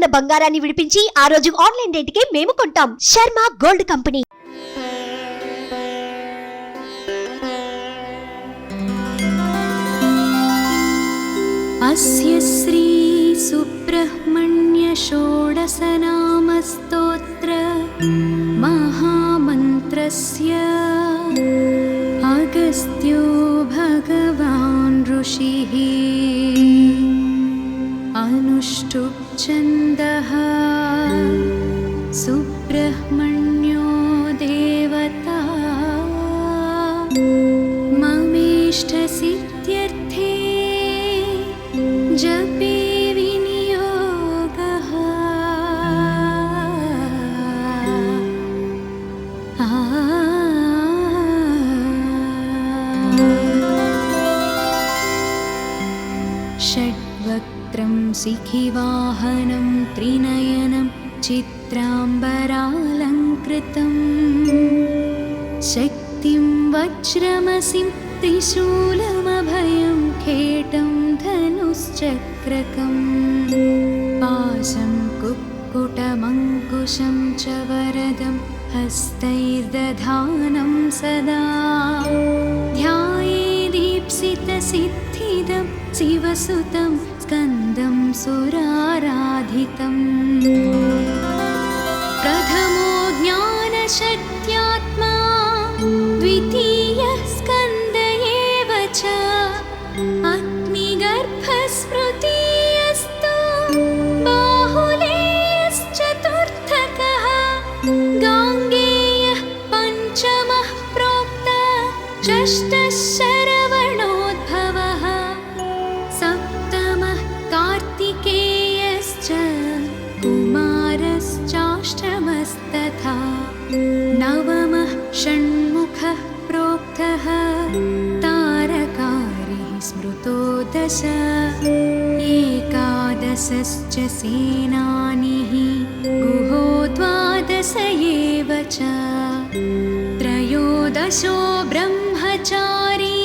ఉన్న బంగారాన్ని విడిపించి ఆ రోజు ఆన్లైన్ రేటుకే మేము కొంటాం. Sharma gold company. अस्य श्री सुब्रह्मण्य षोडशनाम स्तोत्र महामन्त्रस्य अगस्त्यो भगवान् ऋषिः अनुष्टुप् छन्दः सुब्रह्मण्यो देवता ममेष्टसिद्ध्यर्थे जपे विनियोगः। षड्वक्त्रं शिखिवाहनं त्रिनयनं चित्राम्बरालङ्कृतं शक्तिं वज्रमसिं त्रिशूलमभयं खेटं धनुश्चक्रकं पाशं कुक्कुटमङ्कुशं च वरदं हस्तैर्दधानं सदा ध्यायेदीप्सितसिद्धिदं शिवसुतं स्कन्दं सुराराधितम् प्रथमो ज्ञानशक्त्यात्मा द्वितीयः स्कन्द एव च अग्निगर्भस्मृतीयस्तु बाहुलेयश्चतुर्थकः गाङ्गेयः पञ्चमः प्रोक्तः षष्ठः शरवणोद्भवः सप्तमः कार्तिकेयश्च कुमारश्चाष्टमस्तथा नवमः षण्मुखः प्रोक्तः तारकारिः स्मृतो दश एकादशश्च सेनानिः गुहो द्वादश एव च त्रयोदशो ब्रह्मचारी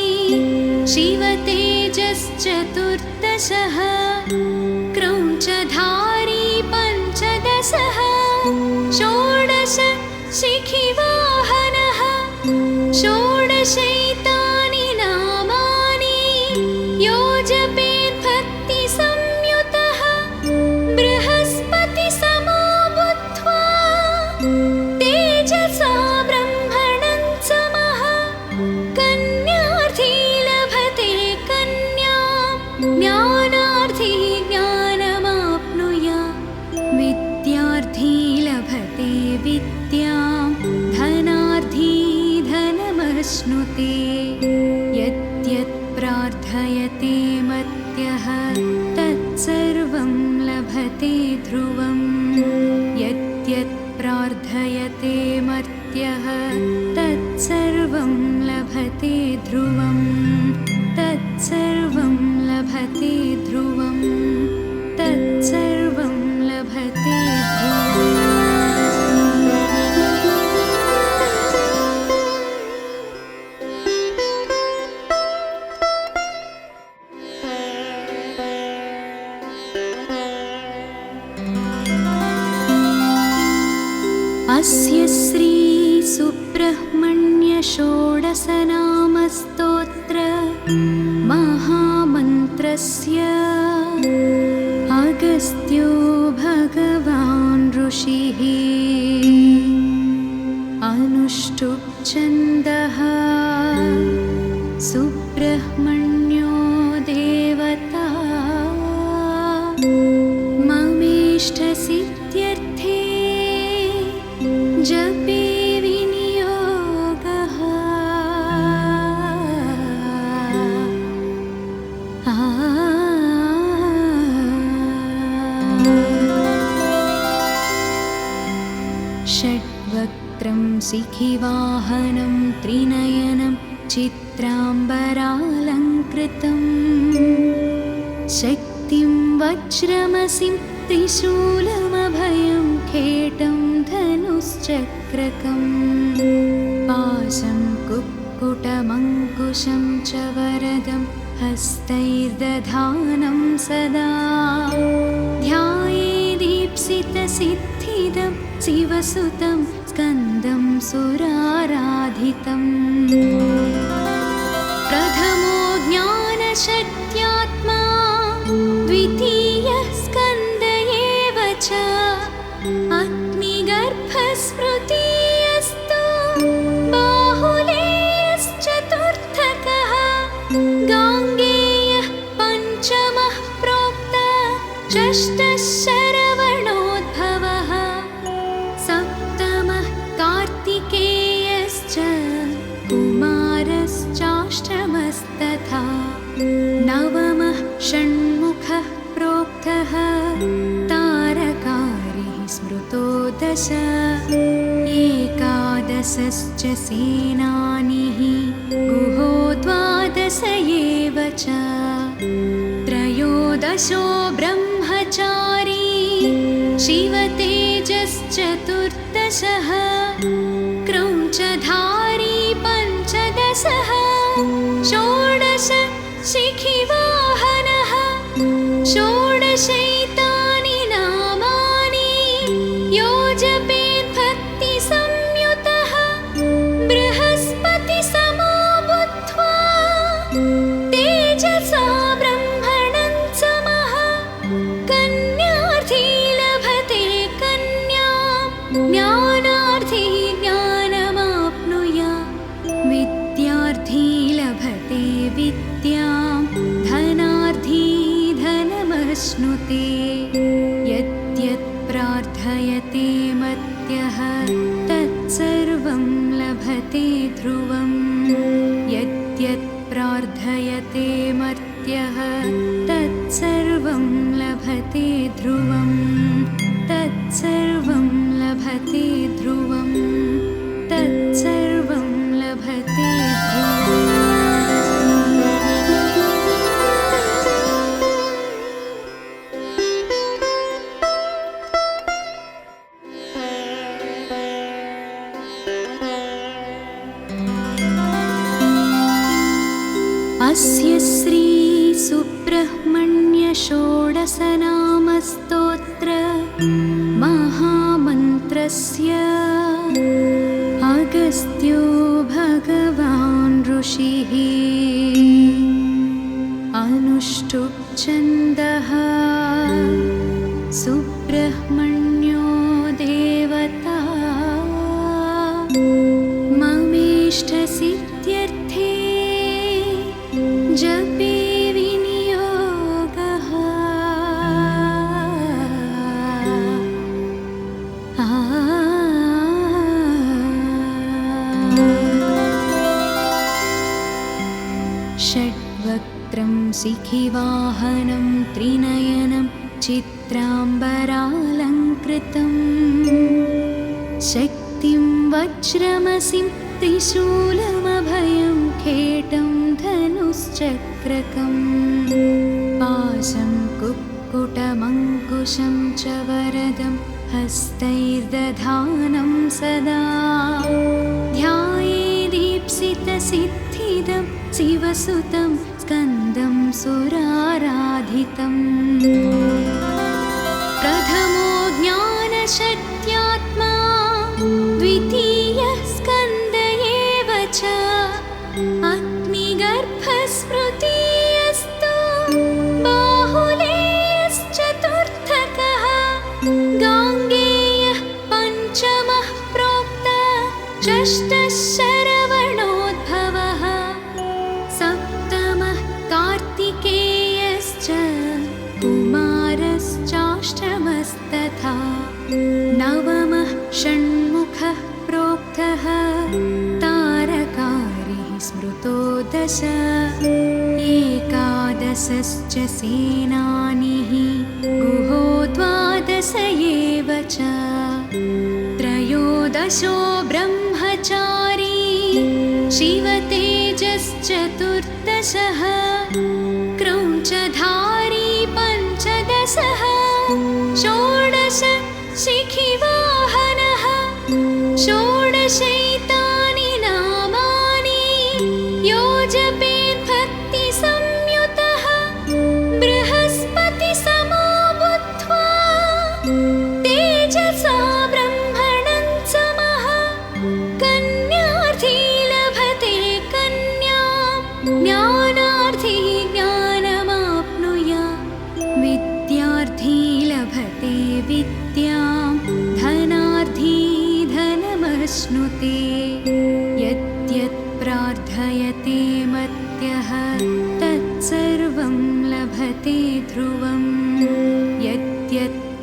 शिवतेजश्चतुर्दशः क्रौञ्चधारी पञ्चदशः षोडश शिखिवाहनः षोडशैतानि नामानि यो जपेत् भक्तिसंयुतः बृहस्पतिसमो भूत्वा तेजसा ब्रह्मणं समः कन्यार्थी लभते कन्यां ज्ञानार्थी ज्ञानमाप्नुयात् विद्यार्थी लभते विद्यां धनार्थी धनमश्नुते यद्यत् प्रार्थयते मर्त्यः तत्सर्वं लभते ध्रुवम् यद्यत् प्रार्थयते मर्त्यः तत्सर्वं लभते ध्रुवम् तत्सर्वं लभते ध्रुवम् तत्सर्वं लभते ध्रुवम्। अस्य श्री सुब्रह्मण्य षोडशनाम स्तोत्र महामन्त्रस्य अगस्त्यो भगवान् ऋषिः अनुष्टुप् छन्दः सुब्रह्मण्यो देवता ममेष्टसिद्ध्यर्थे जपे विनियोगः। षड्वक्त्रं शिखिवाहनं त्रिनयनं चित्राम्बरालङ्कृतं शक्तिं वज्रमसिं त्रिशूलमभयं खेटं धनुश्चक्रकं पाशं कुक्कुटमङ्कुशं च वरदं हस्तैर्दधानं सदा ध्यायेदीप्सितसिद्धिदं दीप्सितसिद्धिदं शिवसुतं स्कन्दं सुराराधितम् प्रथमो ज्ञानशक्त्यात्मा द्वितीयः स्कन्द एव च अग्निगर्भस्मृतीयस्तु बाहुलेयश्चतुर्थकः गाङ्गेयः पञ्चमः प्रोक्तः षष्ठः शरवणोद्भवः सप्तमः कार्तिकेयश्च कुमारश्चाष्टमस्तथा नवमः षण्मुखः प्रोक्तः तारकारिः स्मृतो दश एकादशश्च सेनानिः गुहो द्वादश एव च त्रयोदशो ब्रह्मचारी शिवतेजश्चतुर्दशः क्रौञ्चधारी पञ्चदशः षोडश शिखिवाहनः षोडशैतानि नामानि यो जपेद्भक्तिसंयुतः बृहस्पतिसमो भूत्वा तेजसा ब्रह्मणं समः कन्यार्थी लभते कन्यां ज्ञानार्थी ज्ञानमाप्नुयात् विद्यार्थी लभते विद्यां धनार्थी धनमश्नुते यद्यत् प्रार्थयते मर्त्यः तत्सर्वं लभते ध्रुवम् यद्यत् प्रार्थयते मर्त्यः तत्सर्वं लभते ध्रुवम् तत्सर्वं लभते ध्रुवम् तत्सर्वं लभते ध्रुवम् अस्य श्री सुब्रह्मण्य षोडशनामस्तोत्र महामन्त्रस्य अगस्त्यो भगवान् ऋषिः अनुष्टुप् छन्दः सुब्रह्मण्यो देवता ममेष्टसिद्ध्यर्थे जपे विनियोगः षड्वक्त्रं शिखिवाहनं त्रिनयनं चित्राम्बरालङ्कृतं शक्तिं वज्रमसिं त्रिशूलमभयं खेटं धनुश्चक्रकम् पाशं कुक्कुटमङ्कुशं च वरदं हस्तैर्दधानं सदा ध्यायेदीप्सितसिद्धिदं शिवसुतं स्कन्दं सुराराधितम् प्रथमो ज्ञानशक्त्यात्मा द्वितीयः स्कन्द एव च अग्निगर्भस्मृतीयस्तु बाहुलेयश्चतुर्थकः गाङ्गेयः पञ्चमः प्रोक्तः षष्ठः शरवणोद्भवः सप्तमः कार्तिकेयश्च कुमारश्चाष्टमस्तथा नवमः षण्मुखः प्रोक्तः तारकारिः स्मृतो दश एकादशश्च सेनानिः गुहो द्वादश एव च त्रयोदशो ब्रह्मचारी शिवतेजश्चतुर्दशः क्रौञ्चधारी पञ्चदशः षोडश शिखिवाहनः षोडशैतानि नामानि यो जपेद्भक्तिसंयुतः बृहस्पतिसमो भूत्वा तेज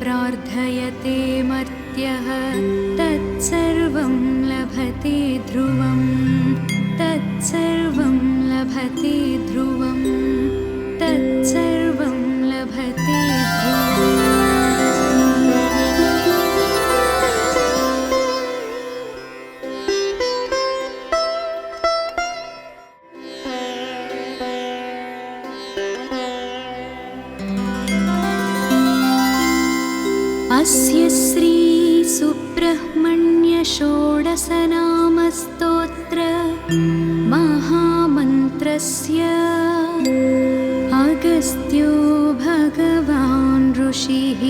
प्रार्थयते मर्त्यः तत्सर्वं लभते ध्रुवं तत्सर्वं लभते ध्रुवं तत्सर्वं लभते ध्रुवम्। अस्य श्री सुब्रह्मण्य षोडशनामस्तोत्र महामन्त्रस्य अगस्त्यो भगवान् ऋषिः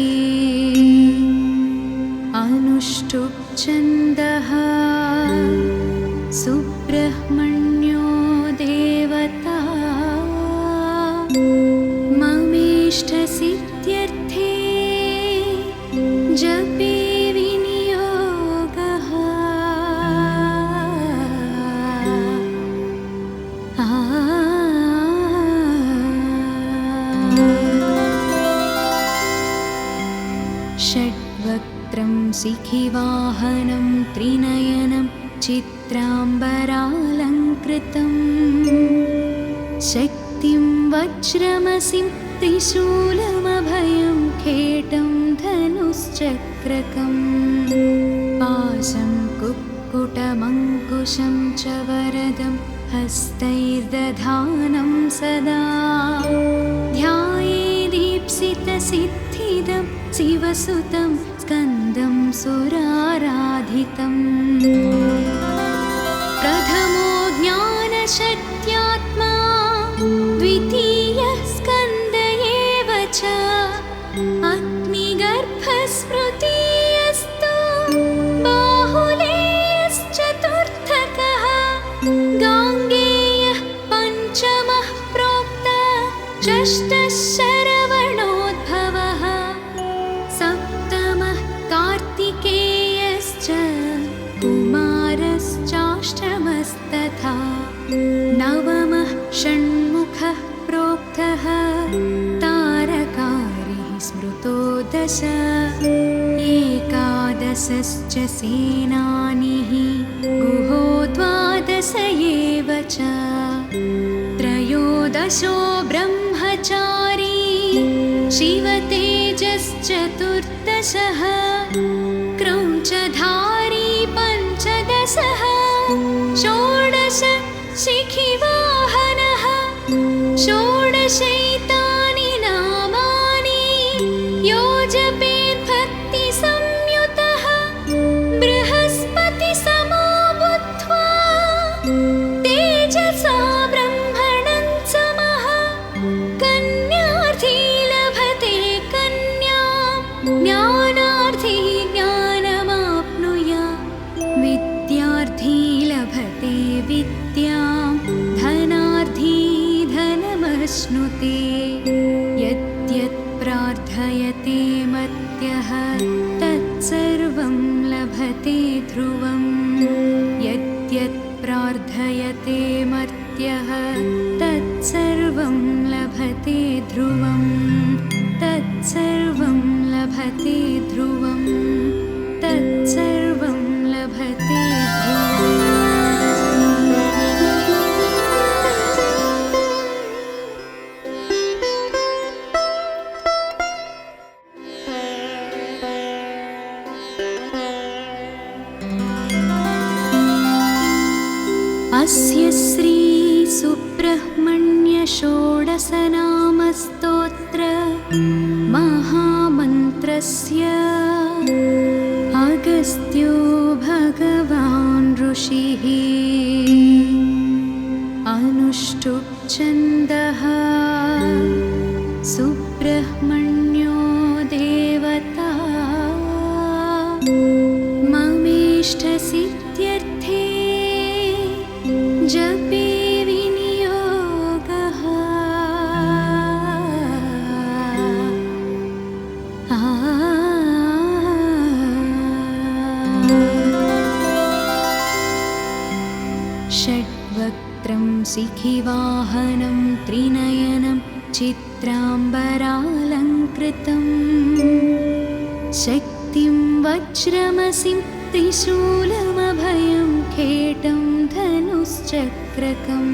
अनुष्टुप् छन्दः सुब्रह्मण्यो देवता ममेष्टसिद्ध्यर्थे जपे विनियोगः। षड्वक्त्रं शिखिवाहनं त्रिनयनं चित्राम्बरालङ्कृतं शक्तिं वज्रमसिं त्रिशूलमभयं खेटं धनुश्चक्रकम् पाशं कुक्कुटमङ्कुशं च वरदं हस्तैर्दधानं सदा ध्यायेदीप्सितसिद्धिदं शिवसुतं स्कन्दं सुराराधितम्। प्रथमो ज्ञानशक्त्यात्मा द्वितीयः स्कन्द एव च अग्निगर्भस्मृतीयस्तु बाहुलेयश्चतुर्थकः गाङ्गेयः पञ्चमः प्रोक्तः षष्ठः शरवणोद्भवः सप्तमः कार्तिकेयश्च कुमारश्चाष्टमस्तथा नवमः षण्मुखः प्रोक्तः तारकारिः स्मृतो दश एकादशश्च सेनानिः गुहो द्वादश एव च त्रयोदशो ब्रह्मचारी शिवतेजश्चतुर्दशः क्रौञ्चधारी पञ्चदशः षोडश शिखिवाहनः षोडशैतानि नामानि यो जपेत् भक्तिसंयुतः बृहस्पतिसमो भूत्वा तेजसा ब्रह्मणं समः कन्यार्थी लभते कन्यां ज्ञानार्थी ज्ञानमाप्नुयात् विद्यार्थी लभते विद्यां धनार्थी धनमश्नुते यद्यत् प्रार्थयते मर्त्यः तत्सर्वं लभते ध्रुवं यद्यत् प्रार्थयते मर्त्यः तत्सर्वं लभते ध्रुवं तत्सर्वं लभते ध्रुवं तत्सर्वं लभते ध्रुवम्। अस्य श्री सुब्रह्मण्य षोडशनामस्तोत्र महामन्त्रस्य अगस्त्यो भगवान् ऋषिः अनुष्टुप् छन्दः सुब्रह्मण्यो देवता ममेष्टसिद्ध्यर्थे जपे विनियोगः। षड्वक्त्रं शिखिवाहनं त्रिनयनं चित्राम्बरालङ्कृतं शक्तिं वज्रमसिं त्रिशूलमभयं खेटं धनुश्चक्रकम्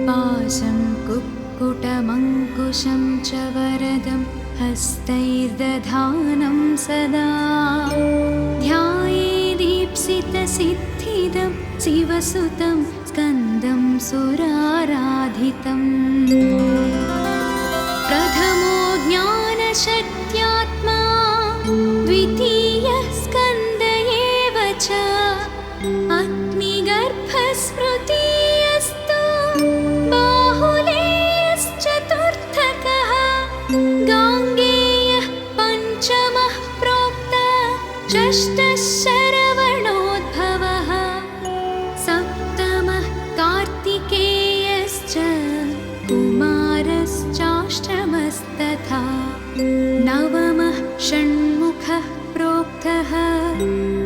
पाशं कुक्कुटमङ्कुशं च वरदं हस्तैर्दधानं सदा ध्यायेदीप्सितसिद्धिदं शिवसुतं स्कन्दं सुराराधितम् प्रथमो ज्ञानशक्त्यात्मा द्वितीयः स्कन्द एव च अग्निगर्भस्मृतीयस्तु बाहुलेयश्चतुर्थकः गाङ्गेयः पञ्चमः प्रोक्तः षष्ठः शरवणोद्भवः सप्तमः कार्तिकेयश्च कुमारश्चाष्टमस्तथा नवमः षण्मुखः प्रोक्तः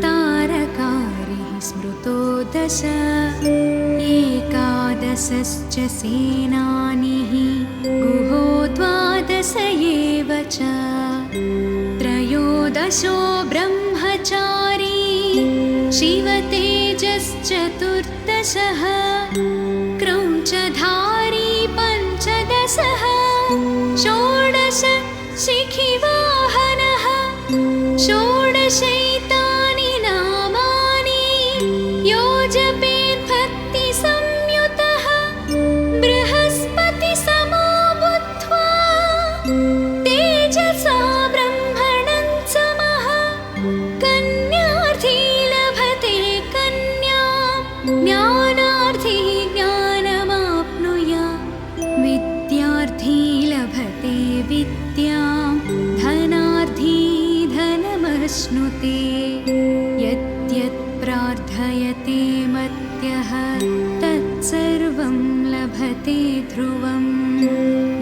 तारकारिः स्मृतो दश एकादशश्च सेनानिः गुहो द्वादश एव च त्रयोदशो ब्रह्मचारी शिवतेजश्चतुर्दशः क्रौञ्चधारी पञ्चदशः षोडश शिखिवाहनः षोडशैतानि नामानि यो जपेद्भक्तिसंयुतः बृहस्पतिसमो बुद्ध्वा तेजसा ब्रह्मणं समः कन्यार्थी लभते कन्यां ज्ञानार्थी ज्ञानमाप्नुयात् विद्यार्थी लभते विद्यां धनार्थी धनमश्नुते यद्यत् प्रार्थयते मर्त्यः तत्सर्वं लभते ध्रुवम्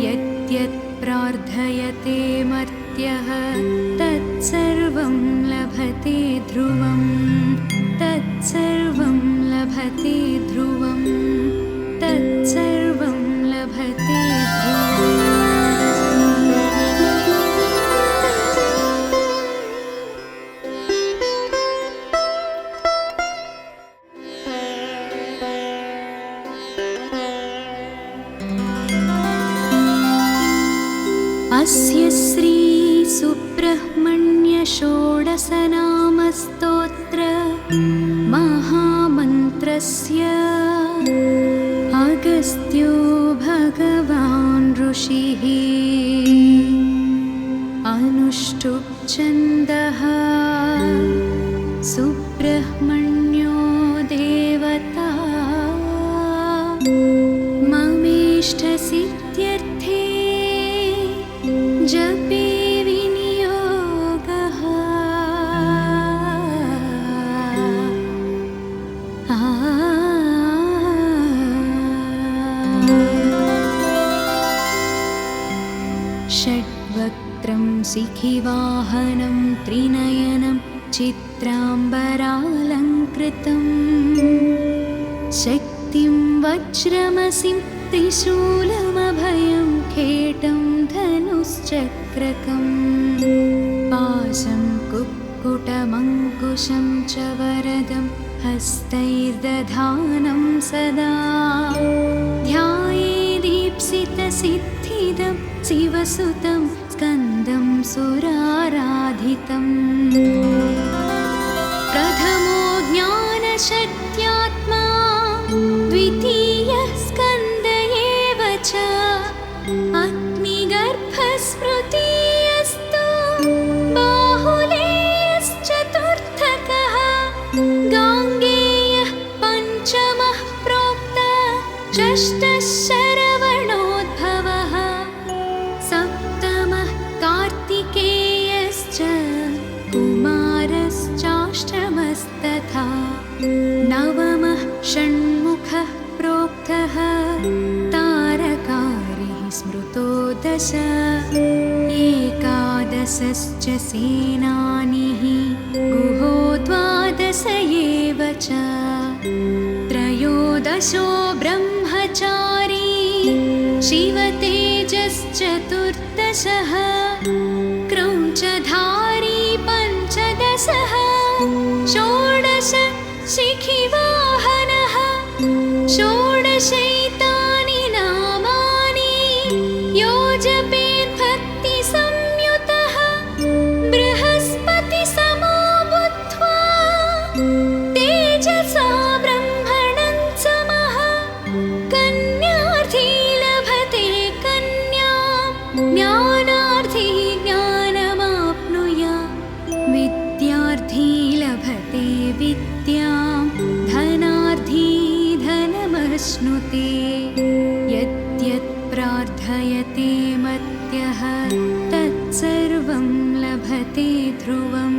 यद्यत् प्रार्थयते मर्त्यः तत्सर्वं लभते ध्रुवम् तत्सर्वं लभते ध्रुवम् तत्सर्वं लभते ध्रुवम्। अस्य श्री सुब्रह्मण्य षोडशनामस्तोत्र महामन्त्रस्य अगस्त्यो भगवान् ऋषिः अनुष्टुप् छन्दः सुब्रह्मण्यो देवता ममेष्टसिद्ध्यर्थे जपे विनियोगः षड्वक्त्रं शिखिवाहनं त्रिनयनं चित्राम्बरालङ्कृतं शक्तिं वज्रमसिं त्रिशूलमभयं खेटं धनुश्चक्रकम् पाशं कुक्कुटमङ्कुशं च वरदं हस्तैर्दधानं सदा ध्यायेदीप्सितसिद्धिदं शिवसुतं स्कन्दं सुराराधितम् प्रथमो ज्ञानशक्त्यात्मा द्वितीयः स्कन्द एव च अग्निगर्भस्मृतीयस्तु बाहुलेयश्चतुर्थकः गाङ्गेयः पञ्चमः प्रोक्तः षष्ठः शरवणोद्भवः सप्तमः कार्तिकेयश्च कुमारश्चाष्टमस्तथा नवमः षण्मुखः प्रोक्तः तारकारिः स्मृतो दश एकादशश्च सेनानिः गुहो द्वादश एव च त्रयोदशो ब्रह्मचारी शिवतेजश्चतुर्दशः क्रौञ्चधारी विद्यार्थी लभते विद्यां धनार्थी धनमश्नुते यद्यत् प्रार्थयते मर्त्यः तत्सर्वं लभते ध्रुवम्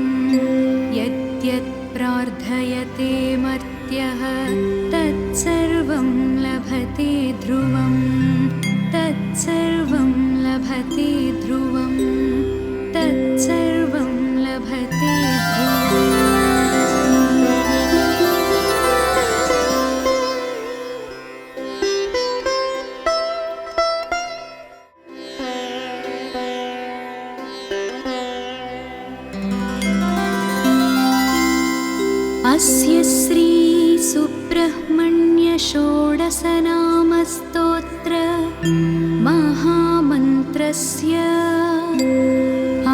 यद्यत् प्रार्थयते मर्त्यः तत्सर्वं लभते ध्रुवम् तत्सर्वं लभते ध्रुवम् तत्सर्वं लभते ध्रुवम्। अस्य श्री सुब्रह्मण्य षोडशनामस्तोत्र महामन्त्रस्य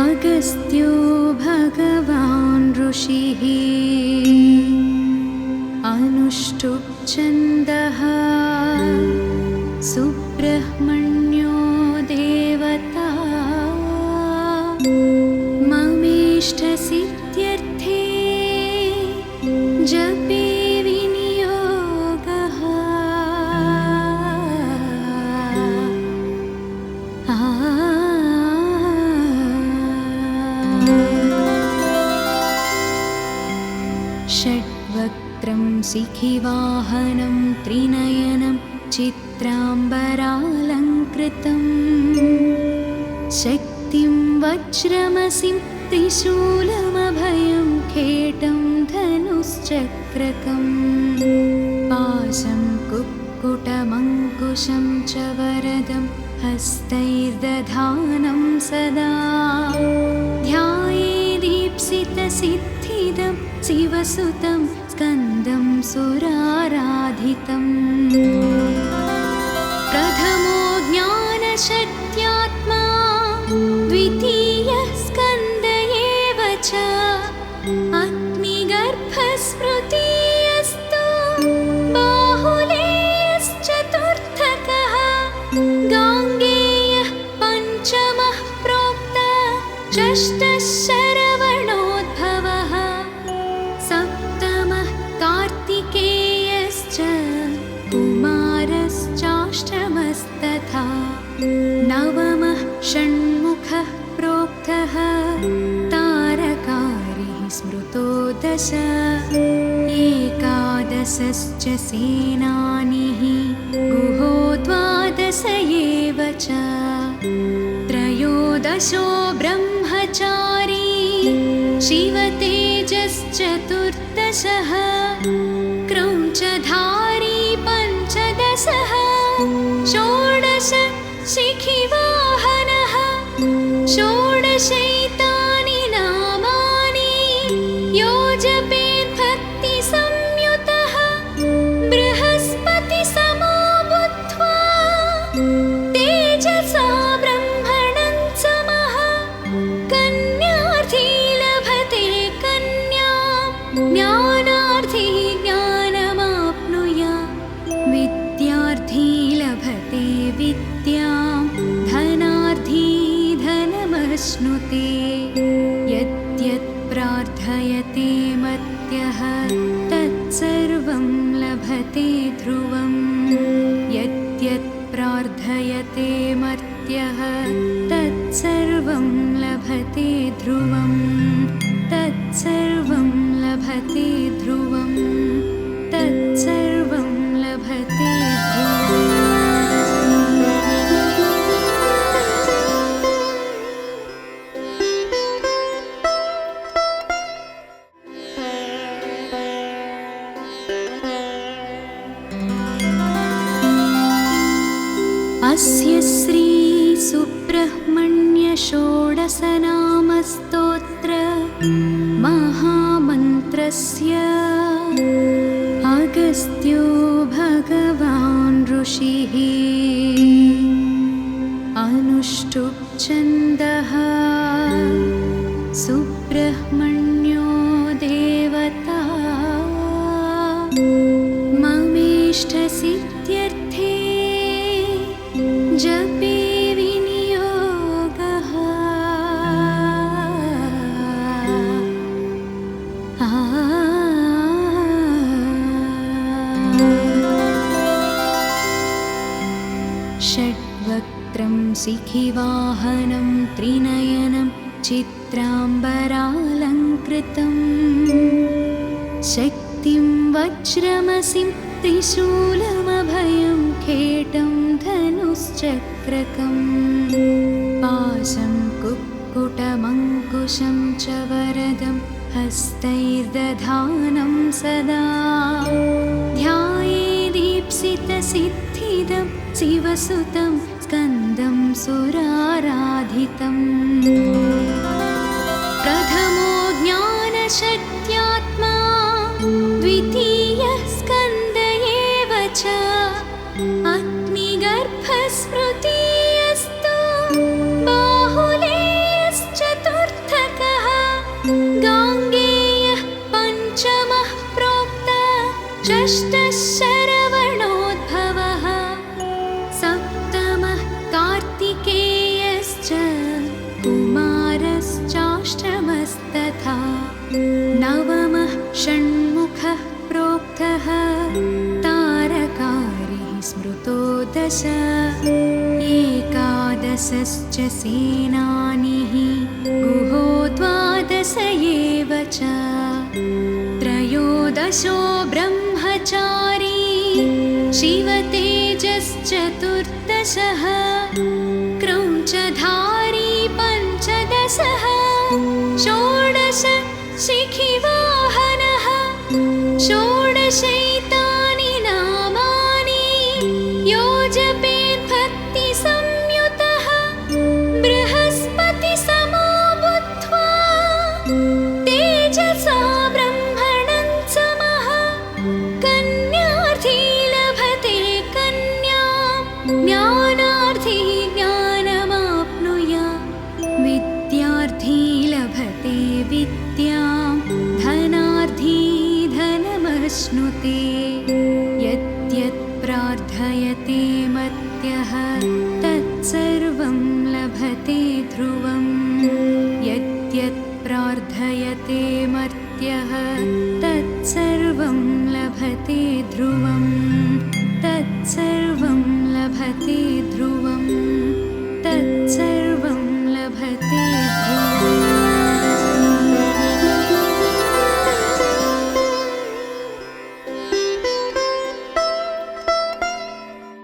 अगस्त्यो भगवान् ऋषिः अनुष्टुप् छन्दः सुब्रह्मण्यो देवता ममेष्टसिद्ध्यर्थे जपे विनियोगः षड्वक्त्रं शिखिवाहनं त्रिनयनं चित्राम्बरालङ्कृतं शक्तिं वज्रमसिं त्रिशूलमभयं खेटं धनुश्चक्रकम् पाशं कुक्कुटमङ्कुशं च वरदं हस्तैर्दधानं सदा ध्यायेदीप्सितसिद्धिदं शिवसुतं स्कन्दं सुराराधितम् प्रथमो ज्ञानशक्त्यात्मा द्वितीयः स्कन्द एव च अग्निगर्भस्मृतियस्तु बाहुलेयश्चतुर्थकः गाङ्गेयः पञ्चमः प्रोक्तः षष्ठः शरवणोद्भवः सप्तमः कार्तिकेयश्च कुमारश्चाष्टमस्तथा नवमः षण्मुखः प्रोक्तः तारकारिः स्मृतो दश एकादशश्च सेनानिः गुहो द्वादश एव च त्रयोदशो ब्रह्मचारी शिवतेजश्चतुर्दशः क्रौञ्चधारी पञ्चदशः षोडश शिखिवाहनः षोडशैतानि नामानि यो जपेद्भक्तिसंयुतः बृहस्पतिसमो भूत्वा तेजसा ब्रह्मणं समः कन्यार्थी लभते कन्यां ज्ञानार्थी ज्ञानमाप्नुयात् विद्यार्थी लभते विद्यां धनार्थी धनमश्नुते यद्यत् प्रार्थयते मर्त्यः तत्सर्वं लभते ध्रुवम् यद्यत् प्रार्थयते मर्त्यः तत्सर्वं लभते ध्रुवम् तत्सर्वं लभते ध्रुवम् तत्सर्वं लभते ध्रुवम्। अस्य श्री सुब्रह्मण्य षोडशनामस्तोत्र महामन्त्रस्य अगस्त्यो भगवान् ऋषिः अनुष्टुप् छन्दः सुब्रह्मण्यो देवता ममेष्टसिद्ध्यर्थे जपे विनियोगः शिखिवाहनं त्रिनयनं चित्राम्बरालङ्कृतम् शक्तिं वज्रमसिं त्रिशूलमभयं खेटं धनुश्चक्रकम् पाशं कुक्कुटमङ्कुशं च वरदं हस्तैर्दधानं सदा ध्यायेदीप्सितसिद्धिदं शिवसुतं स्कन्दं सुराराधितम् प्रथमो ज्ञानशक्त्यात्मा द्वितीयः स्कन्द एव च अग्निगर्भस्मृतीयस्तु बाहुलेयश्चतुर्थकः गाङ्गेयः पञ्चमः प्रोक्तः षष्ठः शरवणोद्भवः सप्तमः कार्तिकेयश्च कुमारश्चाष्टमस्तथा नवमः षण्मुखः प्रोक्तः तारकारिः स्मृतो दश एकादशश्च सेनानिः गुहो द्वादश एव च त्रयोदशो ब्रह्मचारी शिवतेजश्चतुर्दशः क्रौञ्चधारी पञ्चदशः षोडश शिखिवाहनः षोडशैतानि नामानि यो जपेद्भक्तिसंयुतः बृहस्पतिसमो भूत्वा तेजसा ब्रह्मणं समः कन्यार्थी लभते कन्यां ज्ञानार्थी ज्ञानमाप्नुयात् विद्यार्थी लभते विद्यां धनार्थी धनमश्नुते यद्यत् प्रार्थयते मर्त्यः तत्सर्वं लभते ध्रुवम्